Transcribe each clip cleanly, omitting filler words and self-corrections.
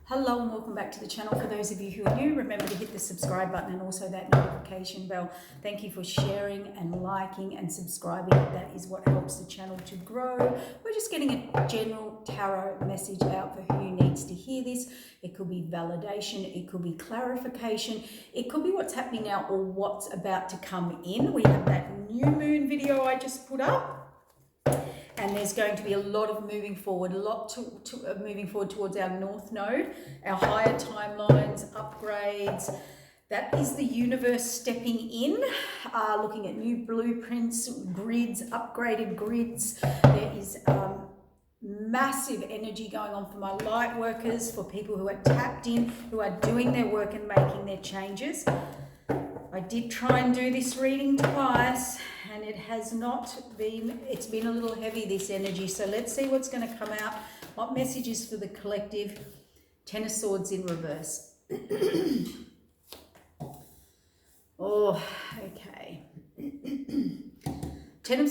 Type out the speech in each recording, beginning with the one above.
Hello and welcome back to the channel. For those of you who are new, remember to hit the subscribe button and also that notification bell. Thank you for sharing and liking and subscribing. That is what helps the channel to grow. We're just getting a general tarot message out for who needs to hear this. It could be validation, it could be clarification, it could be what's happening now or what's about to come in. We have that new moon video I just put up. And there's going to be a lot of moving forward, moving forward towards our north node, our higher timelines, upgrades. That is the universe stepping in, looking at new blueprints, grids, upgraded grids. There is massive energy going on for my light workers, for people who are tapped in, who are doing their work and making their changes. I did try and do this reading twice and it has not been, it's been a little heavy, this energy. So let's see what's going to come out. What message is for the collective? Ten of Swords in reverse. Oh, okay. Ten of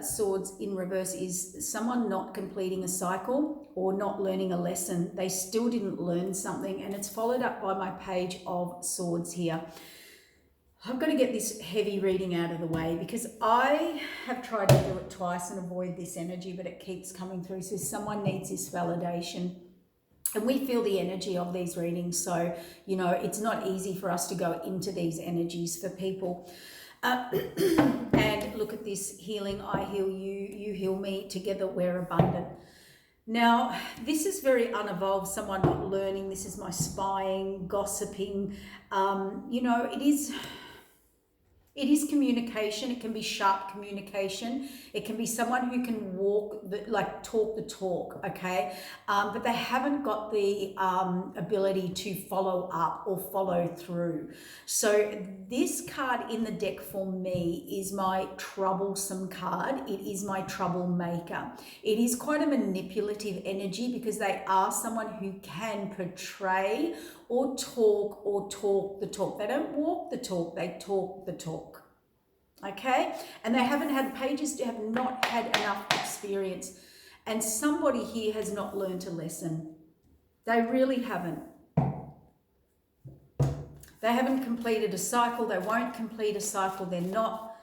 Swords in reverse is someone not completing a cycle or not learning a lesson. They still didn't learn something, and it's followed up by my Page of Swords here. I've got to get this heavy reading out of the way because I have tried to do it twice and avoid this energy, but it keeps coming through. So someone needs this validation. And we feel the energy of these readings. So, you know, it's not easy for us to go into these energies for people. And look at this healing. I heal you, you heal me. Together we're abundant. Now, this is very unevolved, someone not learning. This is my spying, gossiping. You know, it is communication. It can be sharp communication. It can be someone who can talk the talk, okay? But they haven't got the ability to follow up or follow through. So this card in the deck for me is my troublesome card. It is my troublemaker. It is quite a manipulative energy because they are someone who can portray or talk the talk. They don't walk the talk, they talk the talk. Okay? And they haven't had, pages have not had enough experience. And somebody here has not learned a lesson. They really haven't. They haven't completed a cycle. They won't complete a cycle. They're not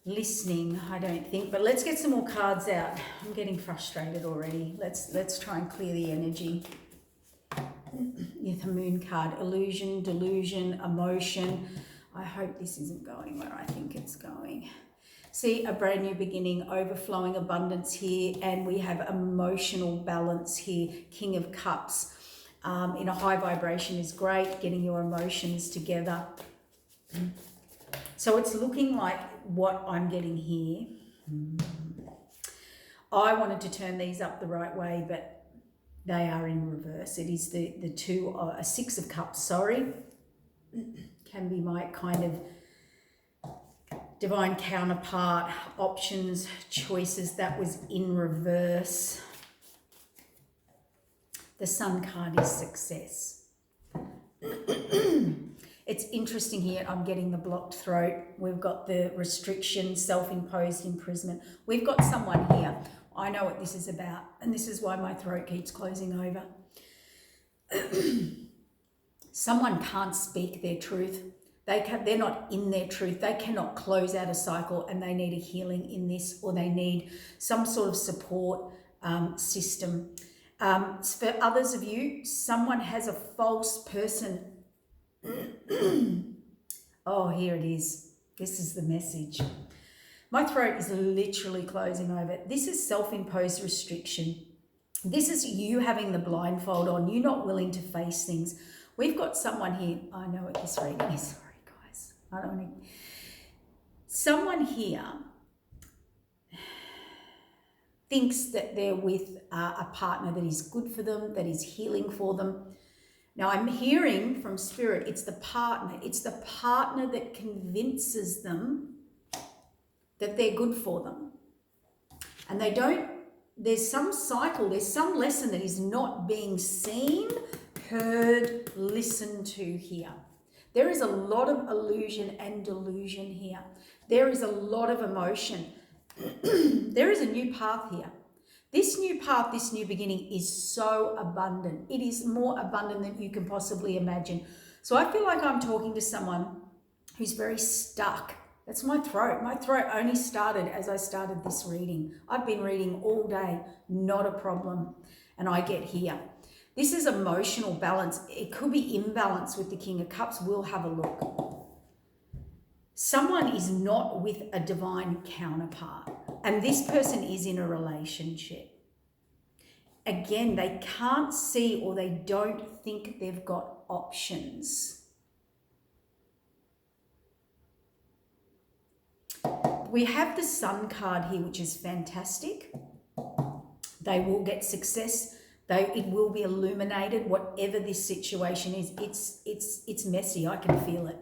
listening, I don't think. But let's get some more cards out. I'm getting frustrated already. Let's try and clear the energy. The Moon card, illusion, delusion, emotion. I hope this isn't going where I think it's going. See, a brand new beginning, overflowing abundance here, and we have emotional balance here. King of Cups. In a high vibration is great, getting your emotions together. So it's looking like what I'm getting here. I wanted to turn these up the right way, but they are in reverse. It is a Six of Cups, sorry. Can be my kind of divine counterpart, options, choices. That was in reverse. The Sun card is success. It's interesting here, I'm getting the blocked throat. We've got the restriction, self-imposed imprisonment. We've got someone here. I know what this is about, and this is why my throat keeps closing over. Someone can't speak their truth. They're not in their truth. They cannot close out a cycle, and they need a healing in this, or they need some sort of support system. For others of you, someone has a false person. Oh, here it is. This is the message. My throat is literally closing over. This is self-imposed restriction. This is you having the blindfold on, you not willing to face things. We've got someone here. I know what this reading is. Sorry, guys. I don't want to. Someone here thinks that they're with a partner that is good for them, that is healing for them. Now, I'm hearing from Spirit, it's the partner. It's the partner that convinces them that they're good for them. And they don't, there's some cycle, there's some lesson that is not being seen, heard, listened to here. There is a lot of illusion and delusion here. There is a lot of emotion. There is a new path here. This new path, this new beginning is so abundant. It is more abundant than you can possibly imagine. So I feel like I'm talking to someone who's very stuck. That's my throat. My throat only started as I started this reading. I've been reading all day, not a problem. And I get here. This is emotional balance. It could be imbalance with the King of Cups. We'll have a look. Someone is not with a divine counterpart, and this person is in a relationship. Again, they can't see or they don't think they've got options. We have the Sun card here, which is fantastic. They will get success. It will be illuminated, whatever this situation is. It's messy. I can feel it.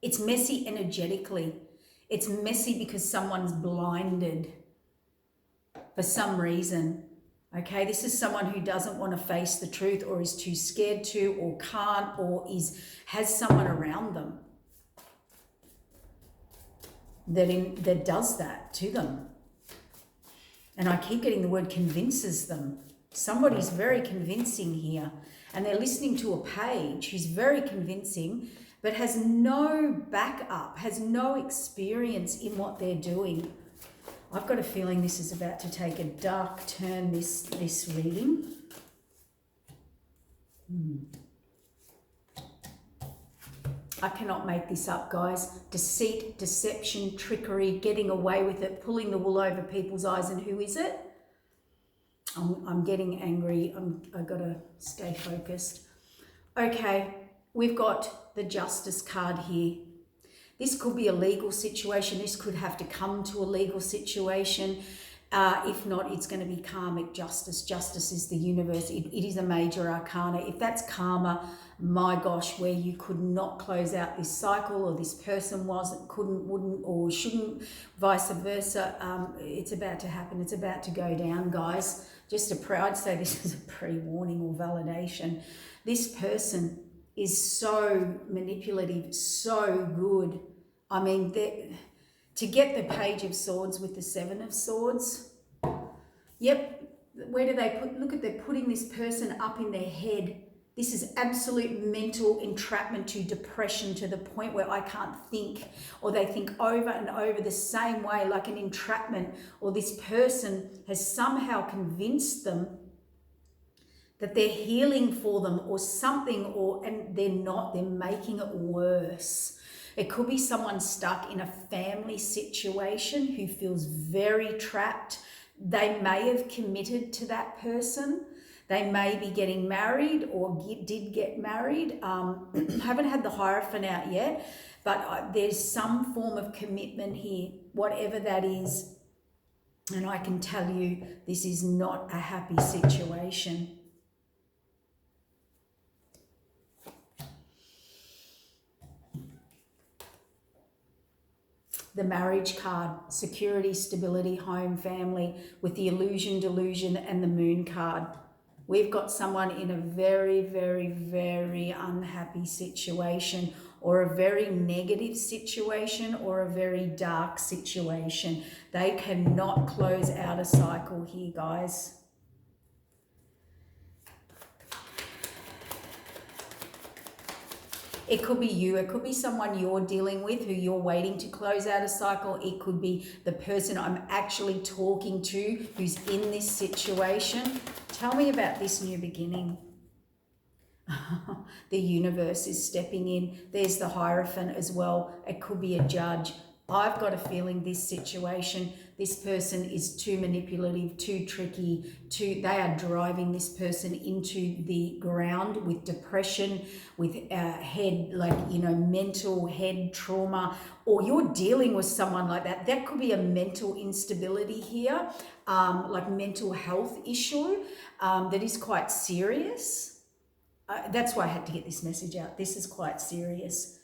It's messy energetically. It's messy because someone's blinded for some reason. Okay, this is someone who doesn't want to face the truth, or is too scared to, or can't, or has someone around them that does that to them. And I keep getting the word convinces them. Somebody's very convincing here, and they're listening to a page who's very convincing, but has no backup, has no experience in what they're doing. I've got a feeling this is about to take a dark turn, this reading. I cannot make this up, guys. Deceit, deception, trickery, getting away with it, pulling the wool over people's eyes. And who is it? I'm getting angry. I've got to stay focused. Okay, we've got the Justice card here. This could be a legal situation. This could have to come to a legal situation. If not, it's going to be karmic justice. Justice is the universe. It is a major arcana. If that's karma, my gosh, where you could not close out this cycle, or this person wasn't, couldn't, wouldn't, or shouldn't, vice versa, it's about to happen. It's about to go down, guys. I'd say this is a pre-warning or validation. This person is so manipulative, so good. I mean, to get the Page of Swords with the Seven of Swords, yep, where do they put, look at, they're putting this person up in their head. This is absolute mental entrapment to depression, to the point where I can't think, or they think over and over the same way, like an entrapment, or this person has somehow convinced them that they're healing for them or something, and they're not, they're making it worse. It could be someone stuck in a family situation who feels very trapped. They may have committed to that person. They may be getting married or did get married. Haven't had the Hierophant out yet, but there's some form of commitment here, whatever that is. And I can tell you, this is not a happy situation. The Marriage card, security, stability, home, family, with the illusion, delusion, and the Moon card. We've got someone in a very, very, very unhappy situation, or a very negative situation, or a very dark situation. They cannot close out a cycle here, guys. It could be you. It could be someone you're dealing with who you're waiting to close out a cycle. It could be the person I'm actually talking to who's in this situation. Tell me about this new beginning. The universe is stepping in. There's the Hierophant as well. It could be a judge. I've got a feeling this situation, this person is too manipulative, too tricky, they are driving this person into the ground with depression, with mental head trauma, or you're dealing with someone like that. That could be a mental instability here, like mental health issue that is quite serious. That's why I had to get this message out. This is quite serious.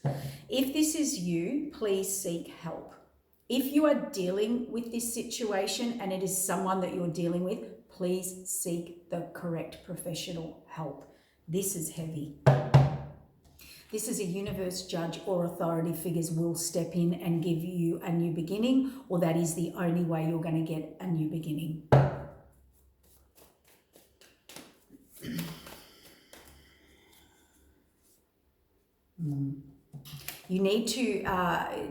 If this is you, please seek help. If you are dealing with this situation and it is someone that you're dealing with, please seek the correct professional help. This is heavy. This is a universe, judge, or authority figures will step in and give you a new beginning, or that is the only way you're going to get a new beginning. You need to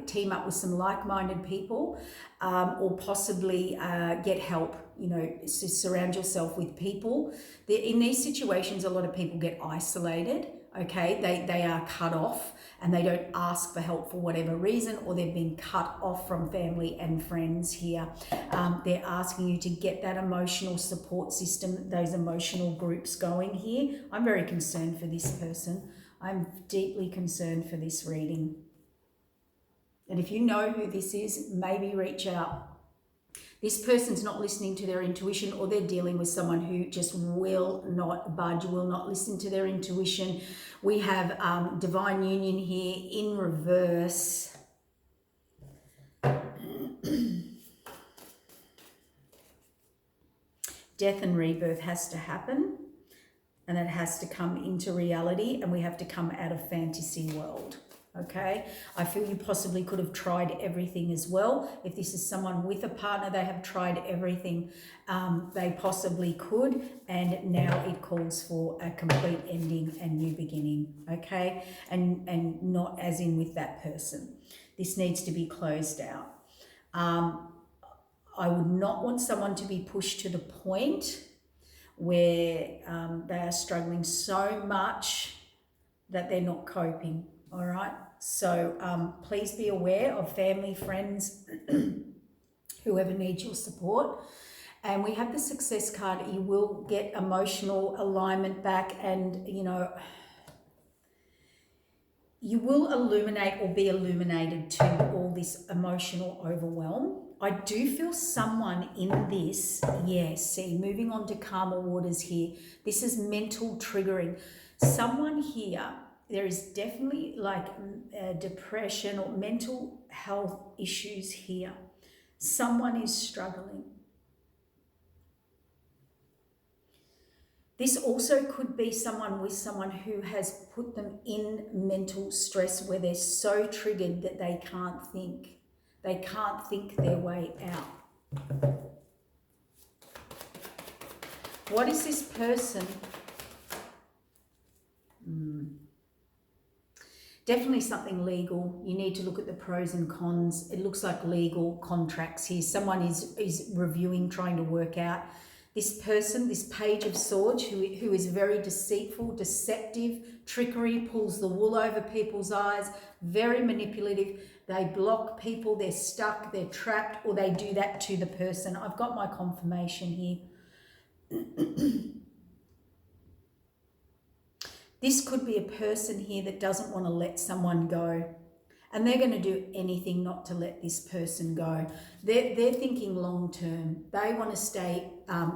team up with some like-minded people, or possibly get help. You know, surround yourself with people. In these situations, a lot of people get isolated. Okay, they are cut off and they don't ask for help for whatever reason, or they've been cut off from family and friends here. They're asking you to get that emotional support system, those emotional groups going here. I'm very concerned for this person. I'm deeply concerned for this reading. And if you know who this is, maybe reach out. This person's not listening to their intuition, or they're dealing with someone who just will not budge, will not listen to their intuition. We have divine union here in reverse. Death and rebirth has to happen, and it has to come into reality, and we have to come out of fantasy world. Okay, I feel you possibly could have tried everything as well. If this is someone with a partner, they have tried everything they possibly could, and now it calls for a complete ending and new beginning. Okay, and not as in with that person. This needs to be closed out. I would not want someone to be pushed to the point where they are struggling so much that they're not coping. All right, so please be aware of family, friends, whoever needs your support. And we have the success card. You will get emotional alignment back, and you know, you will illuminate or be illuminated to all this emotional overwhelm. I do feel someone in this, yes, see, moving on to calmer waters here. This is mental triggering. Someone here, there is definitely like depression or mental health issues here. Someone is struggling. This also could be someone with someone who has put them in mental stress where they're so triggered that they can't think. They can't think their way out. What is this person? Definitely something legal. You need to look at the pros and cons. It looks like legal contracts here. Someone is reviewing, trying to work out. This person, this Page of Swords, who is very deceitful, deceptive, trickery, pulls the wool over people's eyes, very manipulative. They block people, they're stuck, they're trapped, or they do that to the person. I've got my confirmation here. This could be a person here that doesn't want to let someone go. And they're going to do anything not to let this person go. They're thinking long term. They want to stay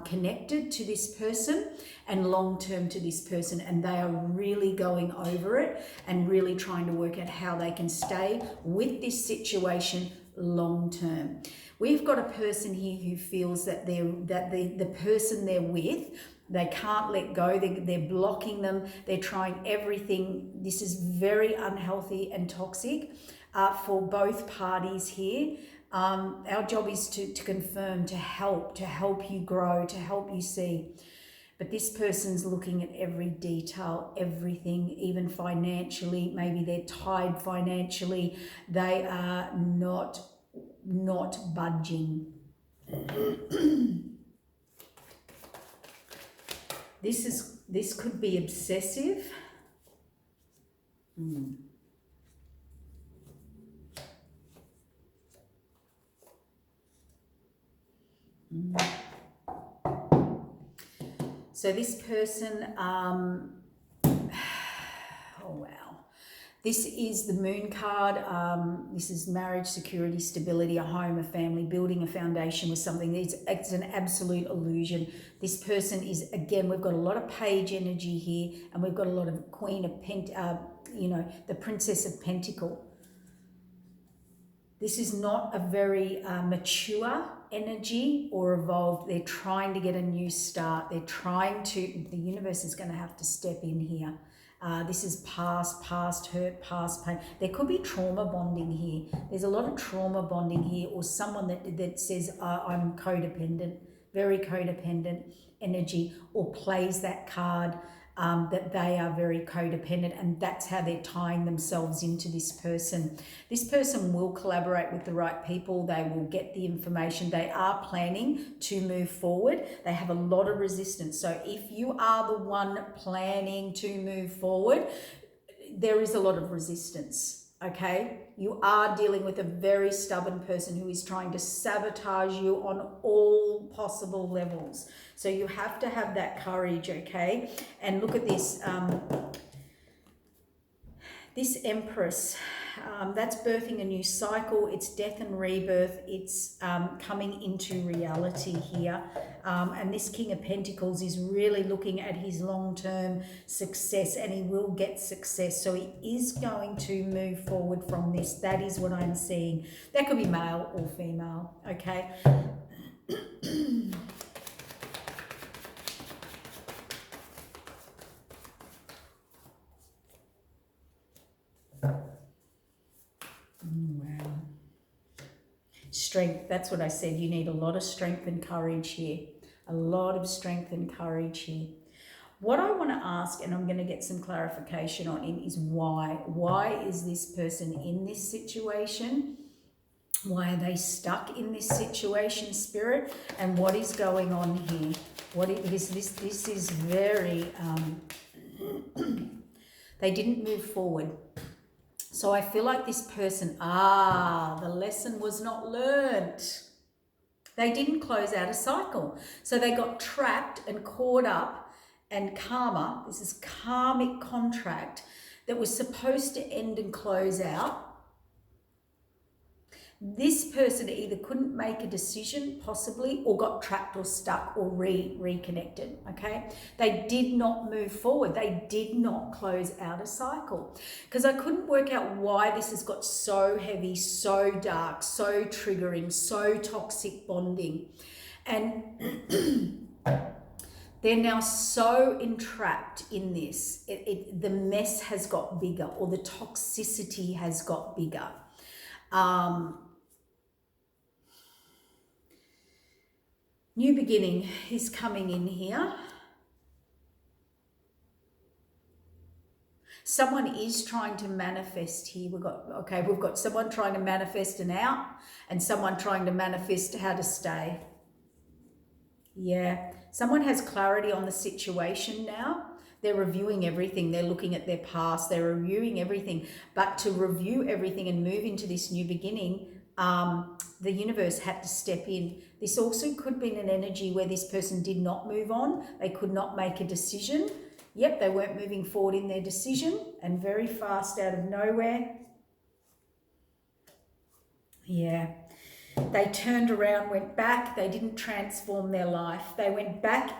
connected to this person and long term to this person. And they are really going over it and really trying to work out how they can stay with this situation long term. We've got a person here who feels that the person they're with, they can't let go. They're blocking them. They're trying everything. This is very unhealthy and toxic for both parties here. Our job is to confirm, to help you grow, to help you see. But this person's looking at every detail, everything, even financially. Maybe they're tied financially. They are not budging. This could be obsessive. So this person, oh wow. This is the Moon card. This is marriage, security, stability, a home, a family, building a foundation with something. It's an absolute illusion. This person is, again, we've got a lot of Page energy here, and we've got a lot of Queen of the Princess of Pentacle. This is not a very mature energy or evolved. They're trying to get a new start. The universe is going to have to step in here. This is past hurt, past pain. There could be trauma bonding here. There's a lot of trauma bonding here, or someone that says, I'm codependent, very codependent energy, or plays that card. that they are very codependent, and that's how they're tying themselves into this person. This person will collaborate with the right people. They will get the information. They are planning to move forward. They have a lot of resistance. So if you are the one planning to move forward, there is a lot of resistance. Okay, you are dealing with a very stubborn person who is trying to sabotage you on all possible levels. So you have to have that courage, okay? And look at this, this Empress, that's birthing a new cycle. It's death and rebirth. It's coming into reality here. And this King of Pentacles is really looking at his long-term success, and he will get success. So he is going to move forward from this. That is what I'm seeing. That could be male or female, okay? Wow. Strength, that's what I said. You need a lot of strength and courage here. A lot of strength and courage here. What I want to ask, and I'm going to get some clarification on him, is why. Why is this person in this situation? Why are they stuck in this situation, Spirit? And what is going on here? This is very, they didn't move forward. So I feel like this person, the lesson was not learned. They didn't close out a cycle. So they got trapped and caught up, and karma, this is karmic contract that was supposed to end and close out. This person either couldn't make a decision, possibly, or got trapped or stuck or reconnected, okay? They did not move forward. They did not close out a cycle. Because I couldn't work out why this has got so heavy, so dark, so triggering, so toxic bonding. And they're now so entrapped in this. The mess has got bigger, or the toxicity has got bigger. New beginning is coming in here. Someone is trying to manifest here. We've got someone trying to manifest an out, and someone trying to manifest how to stay. Yeah, someone has clarity on the situation now. They're reviewing everything. They're looking at their past. They're reviewing everything. But to review everything and move into this new beginning, the universe had to step in. This also could be an energy where this person did not move on. They could not make a decision. Yep, they weren't moving forward in their decision, and very fast out of nowhere. Yeah. They turned around, went back. They didn't transform their life. They went back.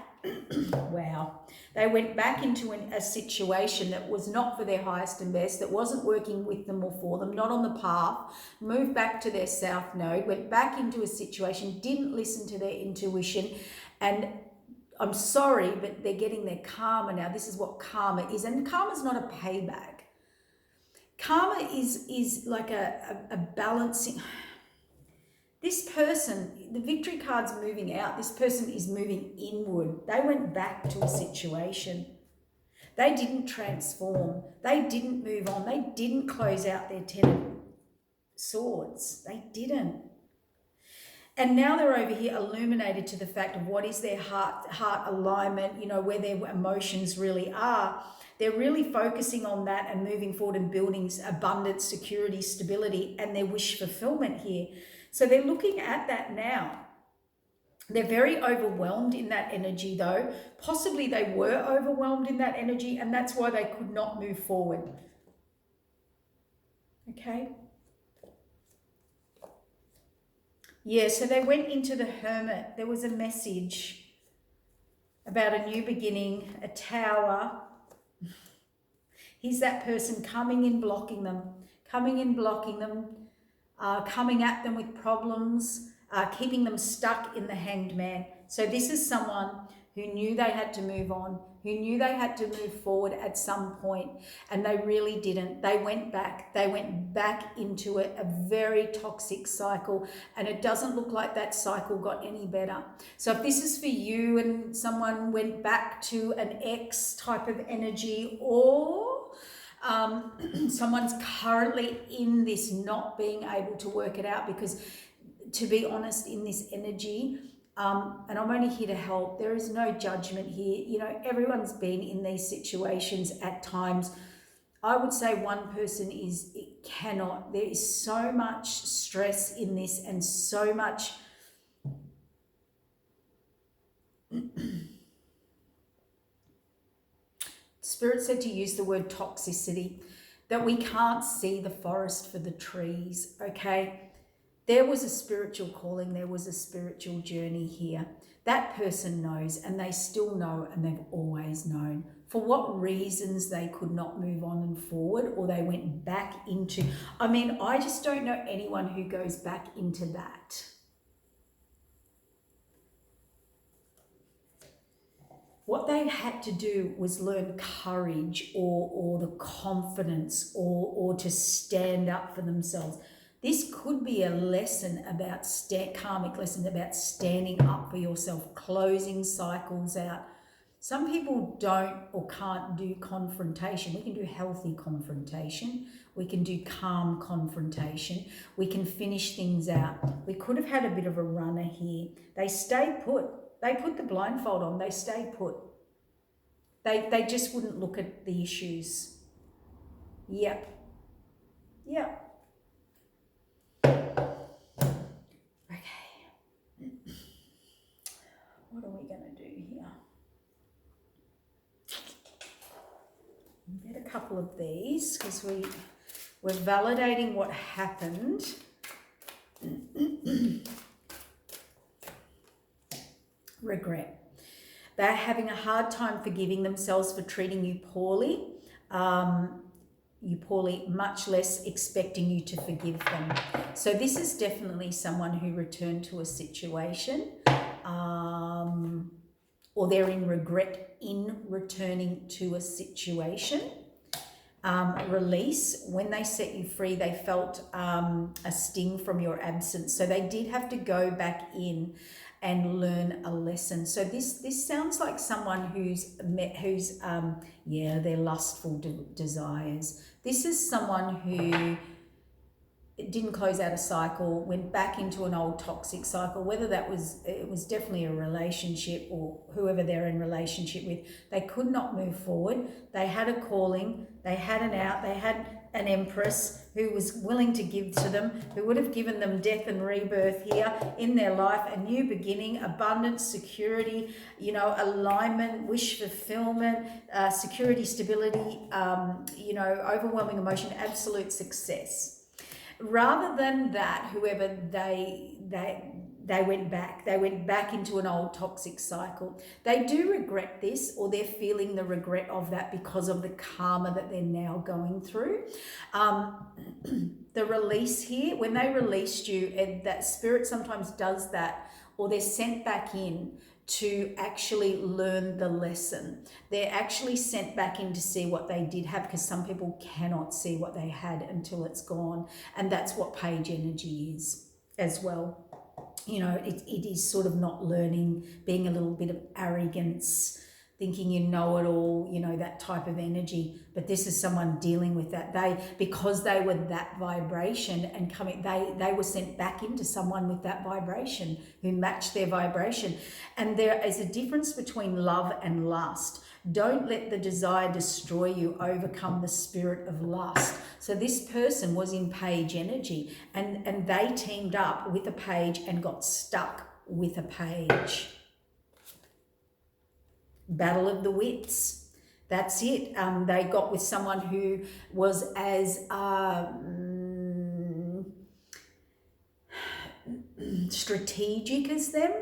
Wow. They went back into a situation that was not for their highest and best, that wasn't working with them or for them, not on the path, moved back to their south node, went back into a situation, didn't listen to their intuition, and I'm sorry, but they're getting their karma now. This is what karma is, and karma is not a payback. Karma is like a balancing. This person, the victory card's moving out. This person is moving inward. They went back to a situation. They didn't transform. They didn't move on. They didn't close out their 10 of swords. They didn't. And now they're over here illuminated to the fact of what is their heart alignment, you know, where their emotions really are. They're really focusing on that and moving forward and building abundance, security, stability, and their wish fulfillment here. So they're looking at that now. They're very overwhelmed in that energy though. Possibly they were overwhelmed in that energy, and that's why they could not move forward. Okay. Yeah, so they went into the Hermit. There was a message about a new beginning, a tower. Here's that person coming in, blocking them, coming at them with problems, keeping them stuck in the Hanged Man. So this is someone who knew they had to move on. who knew they had to move forward at some point, and they really didn't. They went back into a very toxic cycle, and it doesn't look like that cycle got any better. So if this is for you and someone went back to an ex type of energy, or someone's currently in this not being able to work it out, because to be honest, in this energy, and I'm only here to help, there is no judgment here. You know, everyone's been in these situations at times. I would say one person there is so much stress in this, and so much Spirit said to use the word toxicity, that we can't see the forest for the trees, okay? There was a spiritual calling, there was a spiritual journey here. That person knows, and they still know, and they've always known. For what reasons they could not move on and forward, or they went back into, I just don't know anyone who goes back into that. What they had to do was learn courage, or the confidence, or to stand up for themselves. This could be a lesson about karmic lesson about standing up for yourself, closing cycles out. Some people don't or can't do confrontation. We can do healthy confrontation. We can do calm confrontation. We can finish things out. We could have had a bit of a runner here. They stayed put. They put the blindfold on. They stayed put. They just wouldn't look at the issues. Yep. What are we going to do here? Get a couple of these, because we're validating what happened. Regret. They're having a hard time forgiving themselves for treating you poorly. Much less expecting you to forgive them. So this is definitely someone who returned to a situation, or they're in regret in returning to a situation. Release. When they set you free, they felt a sting from your absence. So they did have to go back in and learn a lesson. So this sounds like someone who's their lustful desires. This is someone who didn't close out a cycle, went back into an old toxic cycle, whether it was definitely a relationship, or whoever they're in relationship with. They could not move forward. They had a calling, they had an out, they had an empress who was willing to give to them, who would have given them death and rebirth here in their life, a new beginning, abundance, security, alignment, wish fulfillment, security, stability, overwhelming emotion, absolute success. Rather than that, whoever they went back into an old toxic cycle. They do regret this, or they're feeling the regret of that because of the karma that they're now going through. The release here, when they released you, and that spirit sometimes does that, or they're sent back in to actually learn the lesson. They're actually sent back in to see what they did have, because some people cannot see what they had until it's gone. And that's what page energy is as well. It is sort of not learning, being a little bit of arrogance, thinking you know it all, that type of energy. But this is someone dealing with that. Because they were that vibration and coming, they were sent back into someone with that vibration who matched their vibration. And there is a difference between love and lust. Don't let the desire destroy you. Overcome the spirit of lust. So this person was in page energy, and they teamed up with a page and got stuck with a page. Battle of the wits. That's it. They got with someone who was as strategic as them,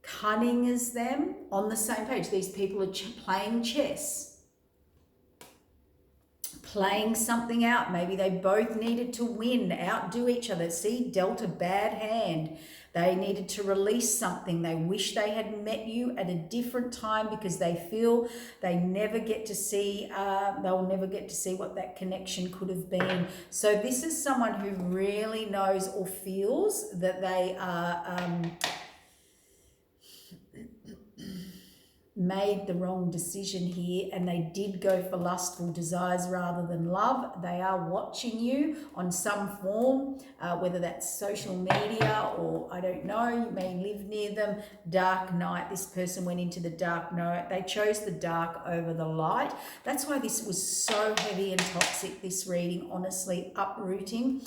cunning as them, on the same page. These people are playing chess, playing something out. Maybe they both needed to win, outdo each other. See, dealt a bad hand. They needed to release something. They wish they had met you at a different time because they feel they never get to see, they'll never get to see what that connection could have been. So this is someone who really knows or feels that they are made the wrong decision here, and they did go for lustful desires rather than love. They are watching you on some form, whether that's social media or I don't know, you may live near them. Dark night, this person went into the dark night. They chose the dark over the light. That's why this was so heavy and toxic, this reading, honestly, uprooting.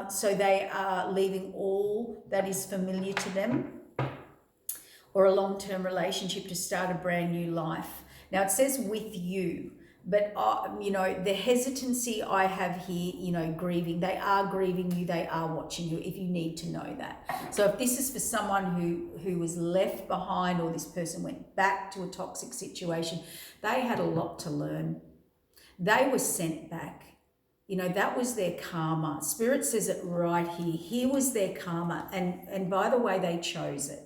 So they are leaving all that is familiar to them, or a long-term relationship to start a brand new life. Now it says with you, but you know, the hesitancy I have here, you know, grieving, they are grieving you, they are watching you, if you need to know that. So if this is for someone who was left behind, or this person went back to a toxic situation, they had a lot to learn. They were sent back. You know, that was their karma. Spirit says it right here. Here was their karma. And by the way, they chose it.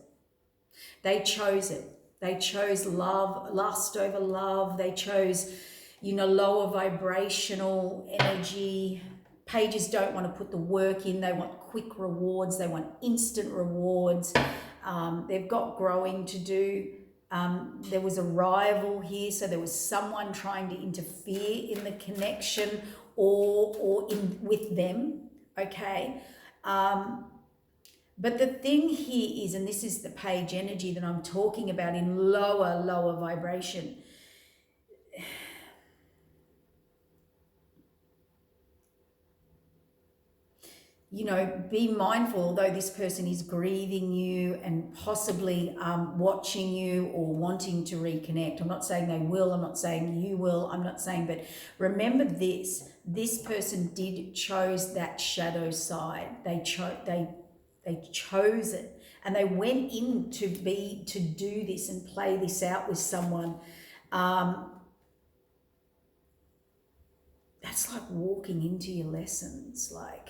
They chose it. They chose love, lust over love. They chose, you know, lower vibrational energy. Pages don't want to put the work in. They want quick rewards. They want instant rewards. They've got growing to do. There was a rival here, so there was someone trying to interfere in the connection or in with them, okay? But the thing here is, and this is the page energy that I'm talking about in lower vibration. You know, be mindful, although this person is grieving you and possibly watching you or wanting to reconnect. I'm not saying they will, I'm not saying you will, I'm not saying, but remember this person did chose that shadow side. They chose it, and they went in to do this and play this out with someone. That's like walking into your lessons, like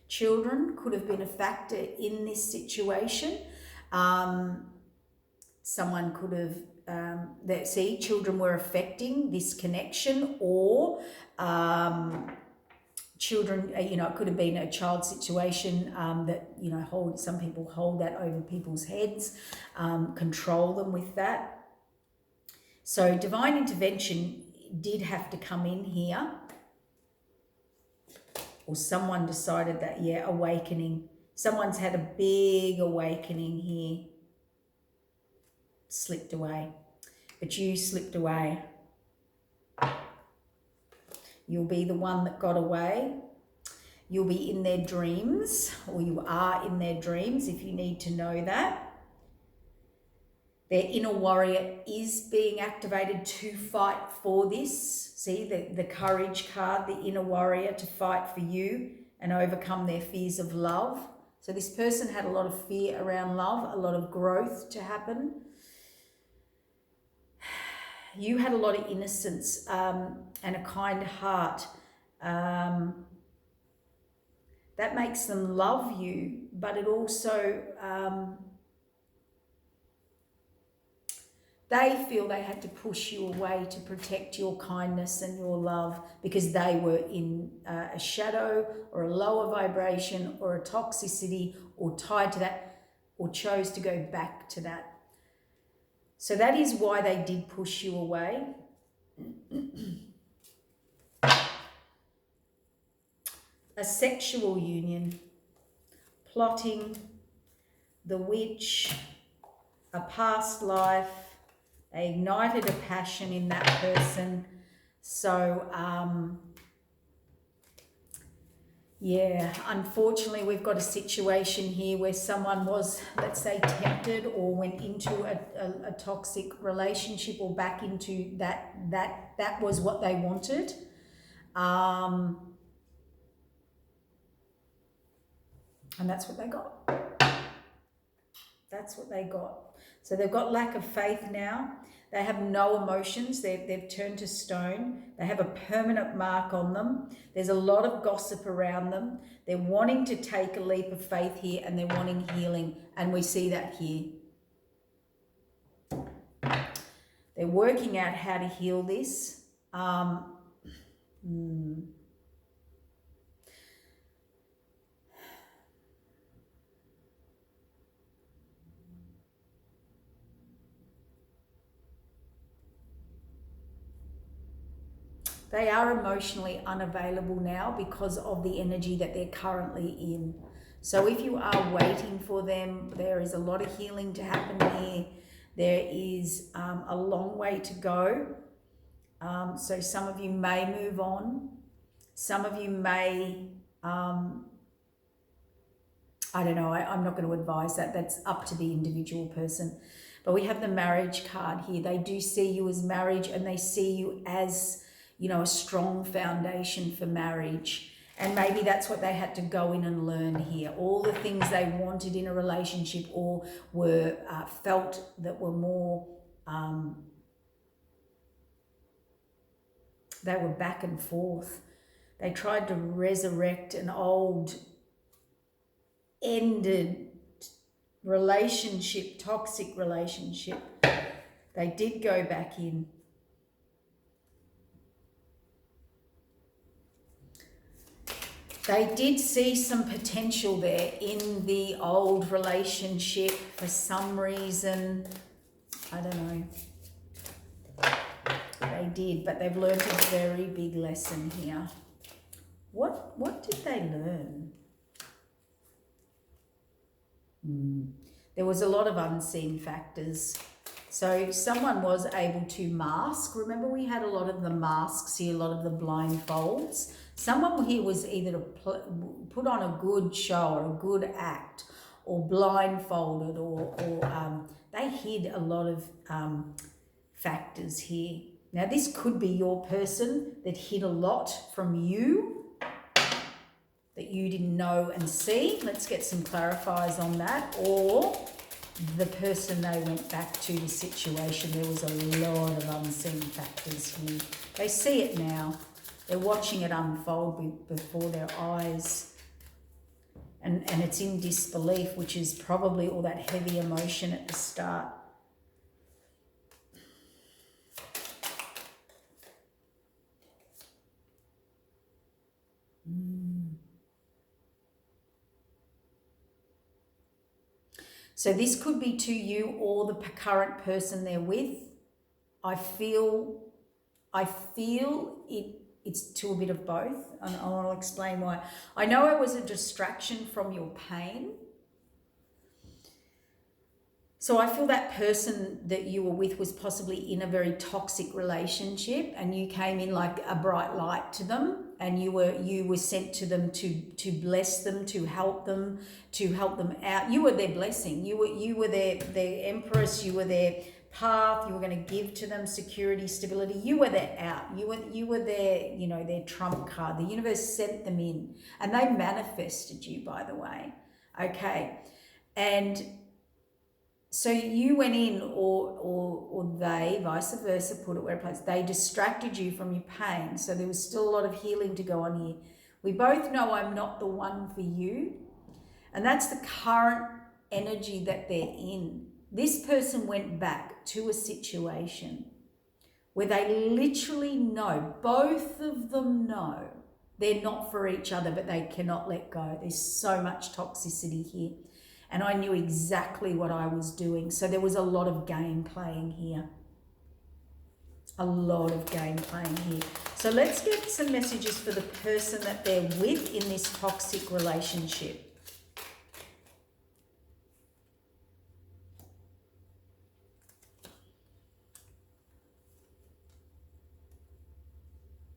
children could have been a factor in this situation. Someone could have children were affecting this connection, or children, you know, it could have been a child situation that, you know, some people hold that over people's heads, control them with that. So divine intervention did have to come in here, or someone decided that, yeah, awakening. Someone's had a big awakening here. Slipped away, but you slipped away. You'll be the one that got away. You'll be in their dreams, or you are in their dreams if you need to know that. Their inner warrior is being activated to fight for this. See, the courage card, the inner warrior to fight for you and overcome their fears of love. So this person had a lot of fear around love, a lot of growth to happen. You had a lot of innocence and a kind heart. That makes them love you, but it also, they feel they had to push you away to protect your kindness and your love because they were in a shadow or a lower vibration or a toxicity or tied to that or chose to go back to that. So that is why they did push you away. A sexual union, plotting, the witch, a past life. They ignited a passion in that person. So, yeah, unfortunately, we've got a situation here where someone was, let's say, tempted or went into a toxic relationship or back into that was what they wanted. And that's what they got. That's what they got. So they've got lack of faith now. They have no emotions. They've turned to stone. They have a permanent mark on them. There's a lot of gossip around them. They're wanting to take a leap of faith here, and they're wanting healing. And we see that here. They're working out how to heal this. They are emotionally unavailable now because of the energy that they're currently in. So if you are waiting for them, there is a lot of healing to happen here. There is a long way to go. So some of you may move on. Some of you may, I don't know, I'm not going to advise that. That's up to the individual person. But we have the marriage card here. They do see you as marriage, and they see you as, you know, a strong foundation for marriage. And maybe that's what they had to go in and learn here. All the things they wanted in a relationship or were felt that were more, they were back and forth. They tried to resurrect an old, ended relationship, toxic relationship. They did go back in. They did see some potential there in the old relationship for some reason. I don't know. They did, but they've learned a very big lesson here. What did they learn? There was a lot of unseen factors. So someone was able to mask. Remember, we had a lot of the masks here, a lot of the blindfolds. Someone here was either to put on a good show or a good act, or blindfolded, or they hid a lot of factors here. Now, this could be your person that hid a lot from you that you didn't know and see. Let's get some clarifiers on that. Or the person they went back to, the situation, there was a lot of unseen factors here. They see it now. They're watching it unfold before their eyes. And it's in disbelief, which is probably all that heavy emotion at the start. So this could be to you or the current person they're with. I feel it's to a bit of both, and I'll explain why. I know it was a distraction from your pain. So I feel that person that you were with was possibly in a very toxic relationship, and you came in like a bright light to them, and you were sent to them to bless them, to help them out. You were their blessing. You were their empress. You were their path. You were going to give to them security, stability. You were their out. You were their, you know, their trump card. The universe sent them in, and they manifested you, by the way. Okay, and so you went in, or they, vice versa, put it where it plays. They distracted you from your pain. So there was still a lot of healing to go on here. We both know I'm not the one for you. And that's the current energy that they're in. This person went back to a situation where they literally know, both of them know, they're not for each other, but they cannot let go. There's so much toxicity here. And I knew exactly what I was doing. So there was a lot of game playing here. A lot of game playing here. So let's get some messages for the person that they're with in this toxic relationship.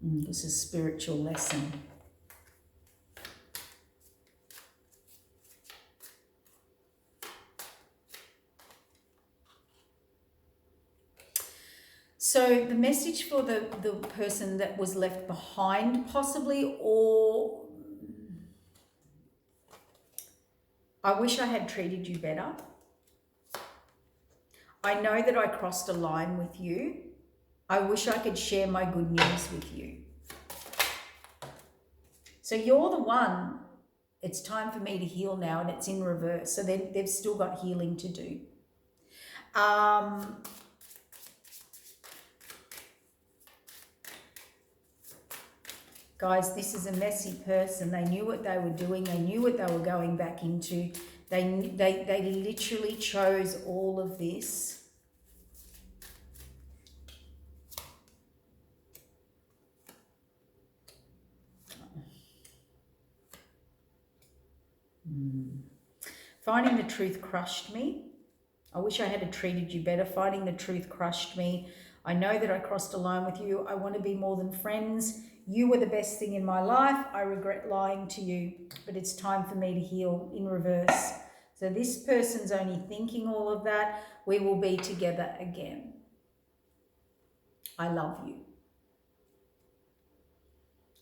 This is a spiritual lesson. So the message for the person that was left behind possibly, or I wish I had treated you better. I know that I crossed a line with you. I wish I could share my good news with you. So you're the one, it's time for me to heal now, and it's in reverse. So they've still got healing to do. Guys, this is a messy person. They knew what they were doing. They knew what they were going back into. They literally chose all of this. Finding the truth crushed me. I wish I had treated you better. Finding the truth crushed me. I know that I crossed a line with you. I want to be more than friends. You were the best thing in my life. I regret lying to you, but it's time for me to heal in reverse. So this person's only thinking all of that. We will be together again. I love you.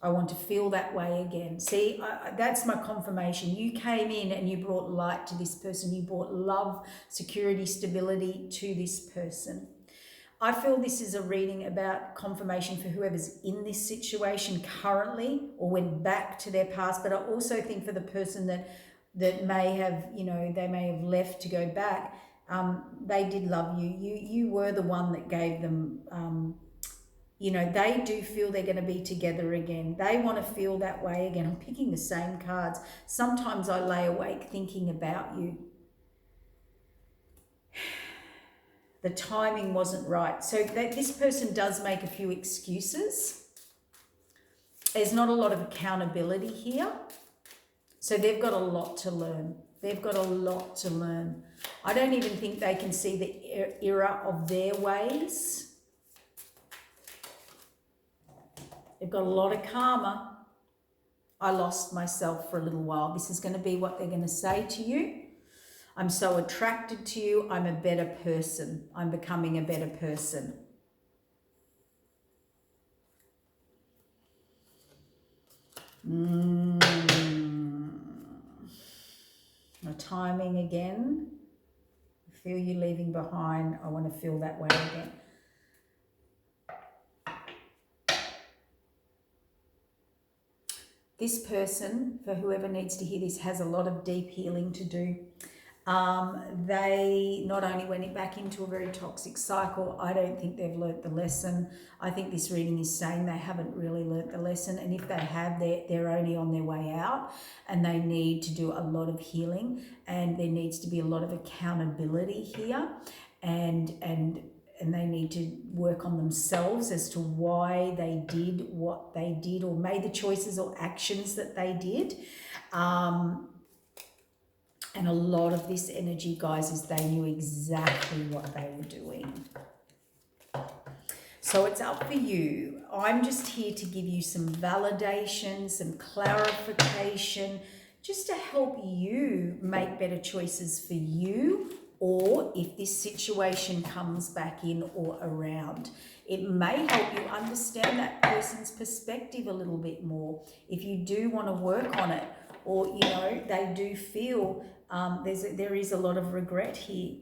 I want to feel that way again. See, that's my confirmation. You came in and you brought light to this person. You brought love, security, stability to this person. I feel this is a reading about confirmation for whoever's in this situation currently or went back to their past. But I also think for the person that may have, they may have left to go back, they did love you. You were the one that gave them, they do feel they're going to be together again. They want to feel that way again. I'm picking the same cards. Sometimes I lay awake thinking about you. The timing wasn't right. So this person does make a few excuses. There's not a lot of accountability here. So they've got a lot to learn. They've got a lot to learn. I don't even think they can see the error of their ways. They've got a lot of karma. I lost myself for a little while. This is going to be what they're going to say to you. I'm so attracted to you. I'm a better person. I'm becoming a better person. The timing again. I feel you leaving behind. I want to feel that way again. This person, for whoever needs to hear this, has a lot of deep healing to do. They not only went back into a very toxic cycle, I don't think they've learnt the lesson. I think this reading is saying they haven't really learnt the lesson, and if they have, they're only on their way out, and they need to do a lot of healing, and there needs to be a lot of accountability here, and they need to work on themselves as to why they did what they did or made the choices or actions that they did. And a lot of this energy, guys, is they knew exactly what they were doing. So it's up for you. I'm just here to give you some validation, some clarification, just to help you make better choices for you, or if this situation comes back in or around. It may help you understand that person's perspective a little bit more if you do want to work on it, or, they do feel there is a lot of regret here.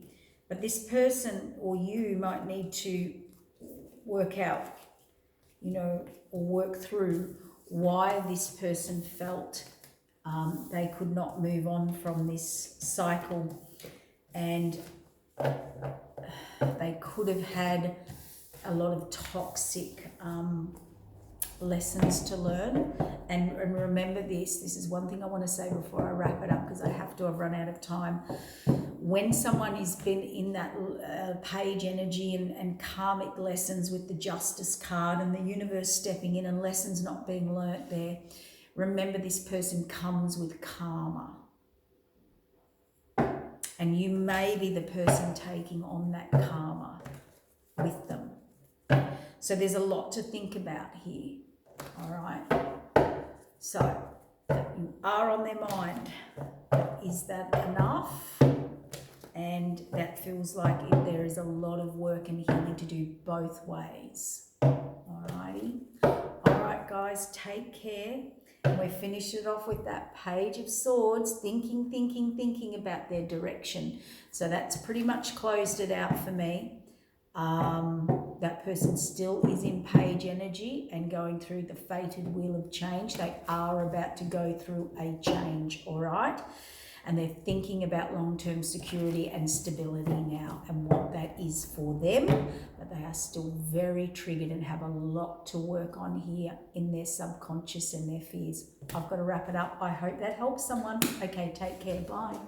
But this person or you might need to work out, or work through why this person felt they could not move on from this cycle, and they could have had a lot of toxic lessons to learn. And remember this is one thing I want to say before I wrap it up, because I have to, I've run out of time. When someone has been in that page energy and karmic lessons with the justice card and the universe stepping in and lessons not being learnt there, remember this person comes with karma. And you may be the person taking on that karma with them. So there's a lot to think about here. All right. So you are on their mind. Is that enough? And that feels like there is a lot of work and healing to do both ways. All righty. All right, guys, take care. And we finished it off with that Page of Swords, thinking about their direction. So that's pretty much closed it out for me. That person still is in Page energy and going through the fated wheel of change. They are about to go through a change, all right? And they're thinking about long-term security and stability now and what that is for them. But they are still very triggered and have a lot to work on here in their subconscious and their fears. I've got to wrap it up. I hope that helps someone. Okay, take care. Bye.